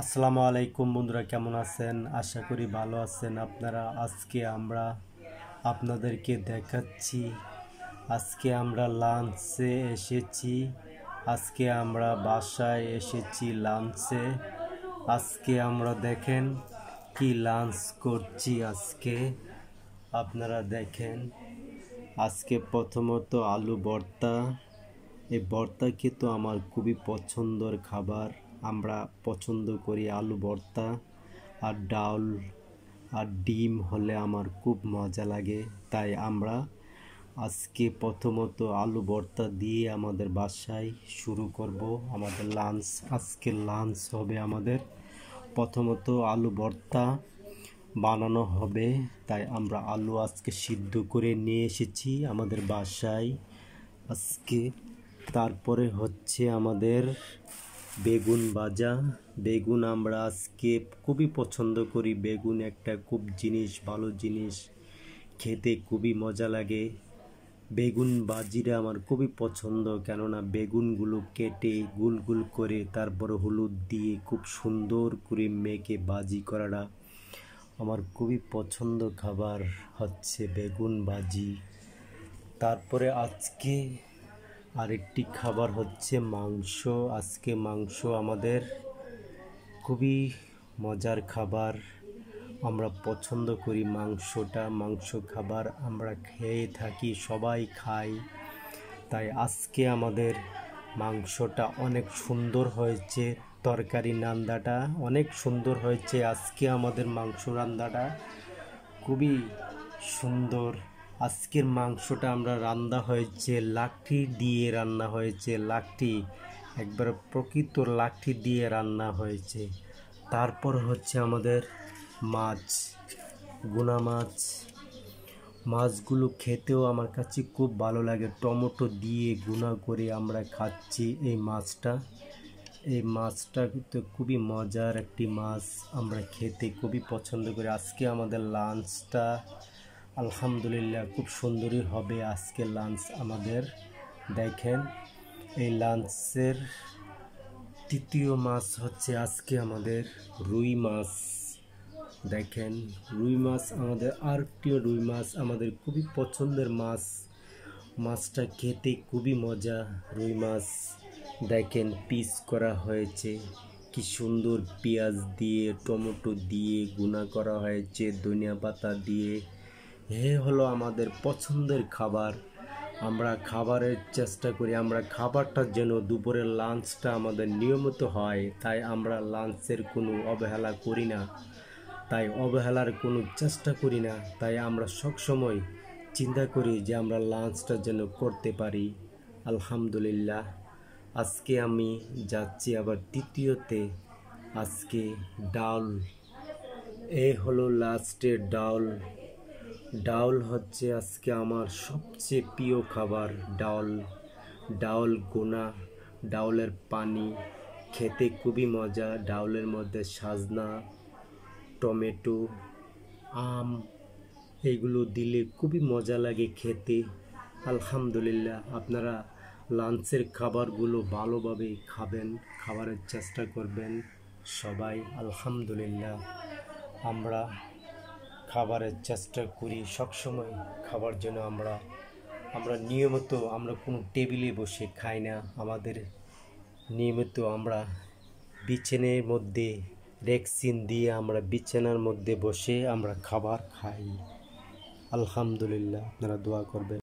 আসসালামু আলাইকুম বন্ধুরা, কেমন আছেন? আশা করি ভালো আছেন আপনারা। আজকে আমরা আপনাদেরকে দেখাচ্ছি, আজকে আমরা লাঞ্চে এসেছি। আজকে আমরা বাসায় এসেছি লাঞ্চে। আজকে আমরা দেখেন কি লাঞ্চ করছি। আজকে আপনারা দেখেন, আজকে প্রথমত আলু ভর্তা। এই ভর্তা খেতে আমার খুবই পছন্দের খাবার। আমরা পছন্দ করি আলু ভর্তা, আর ডাল আর ডিম হলে আমার খুব মজা লাগে। তাই আমরা আজকে প্রথমত আলু ভর্তা দিয়ে আমাদের বাসায় শুরু করব আমাদের লাঞ্চ। আজকে লাঞ্চ হবে আমাদের প্রথমত আলু ভর্তা বানানো হবে। তাই আমরা আলু আজকে সিদ্ধ করে নিয়ে এসেছি আমাদের বাসায় আজকে। তারপরে হচ্ছে আমাদের বেগুন ভাজা। বেগুন আমরা আজকে খুবই পছন্দ করি। বেগুন একটা খুব ভালো জিনিস, খেতে খুবই মজা লাগে। বেগুন ভাজিটা আমার খুবই পছন্দ, কেননা বেগুনগুলো কেটে গুল গুল করে তারপরে হলুদ দিয়ে খুব সুন্দর করে মেখে ভাজি করাটা আমার খুবই পছন্দ খাবার হচ্ছে বেগুন ভাজি। তারপরে আজকে আরেকটি খাবার হচ্ছে মাংস। আজকে মাংস আমাদের খুবই মজার খাবার, আমরা পছন্দ করি মাংসটা। মাংস খাবার আমরা খেয়ে থাকি, সবাই খাই। তাই আজকে আমাদের মাংসটা অনেক সুন্দর হয়েছে, তরকারি রান্নাটা অনেক সুন্দর হয়েছে। আজকে আমাদের মাংস রান্নাটা খুবই সুন্দর। আজকের মাংসটা আমরা রান্না হয়েছে লাকড়ি দিয়ে, রান্না হয়েছে লাকড়ি, একবার প্রকৃত লাকড়ি দিয়ে রান্না হয়েছে। তারপর হচ্ছে আমাদের মাছ, গুনা মাছ। মাছগুলো খেতেও আমার কাছে খুব ভালো লাগে, টমেটো দিয়ে গুনা করে আমরা খাচ্ছি এই মাছটা। এই মাছটা তো খুবই মজার একটি মাছ, আমরা খেতে খুবই পছন্দ করি। আজকে আমাদের লাঞ্চটা আলহামদুলিল্লাহ খুব সুন্দরই হবে আজকে লাঞ্চ আমাদের। দেখেন, এই লাঞ্চের তৃতীয় মাছ হচ্ছে আজকে আমাদের রুই মাছ। দেখেন, রুই মাছ আমাদের আরেকটিও রুই মাছ আমাদের খুবই পছন্দের মাছ। মাছটা খেতে খুবই মজা। রুই মাছ দেখেন পিস করা হয়েছে, কি সুন্দর পেঁয়াজ দিয়ে টমেটো দিয়ে গুনা করা হয়েছে, ধনিয়া পাতা দিয়ে। হলো আমাদের পছন্দের খাবার। আমরা খাবারের চেষ্টা করি, আমরা খাবারটা যেন দুপুরের লাঞ্চটা আমাদের নিয়মিত হয়। তাই আমরা লাঞ্চের কোনো অবহেলা করি না, তাই অবহেলার কোনো চেষ্টা করি না। তাই আমরা সবসময় চিন্তা করি যে আমরা লাঞ্চটা যেন করতে পারি। আলহামদুলিল্লাহ, আজকে আমি যাচ্ছি আবার তৃতীয়তে। আজকে ডাল, হলো লাস্টের ডাল। ডাল হচ্ছে আজকে আমার সবচেয়ে প্রিয় খাবার। ডাল গোনা, ডাউলের পানি খেতে খুবই মজা। ডাউলের মধ্যে সাজনা, টমেটো, আম এগুলো দিলে খুবই মজা লাগে খেতে। আলহামদুলিল্লাহ, আপনারা লাঞ্চের খাবারগুলো ভালোভাবে খাবেন, খাবারের চেষ্টা করবেন সবাই। আলহামদুলিল্লাহ, আমরা খাবারের চেষ্টা করি সবসময় খাবার জন্য। আমরা নিয়মিত, আমরা কোনো টেবিলে বসে খাই না। আমাদের নিয়মিত আমরা বিছানার মধ্যে রেক্সিন দিয়ে আমরা বিছানার মধ্যে বসে আমরা খাবার খাই। আলহামদুলিল্লাহ, আপনারা দোয়া করবেন।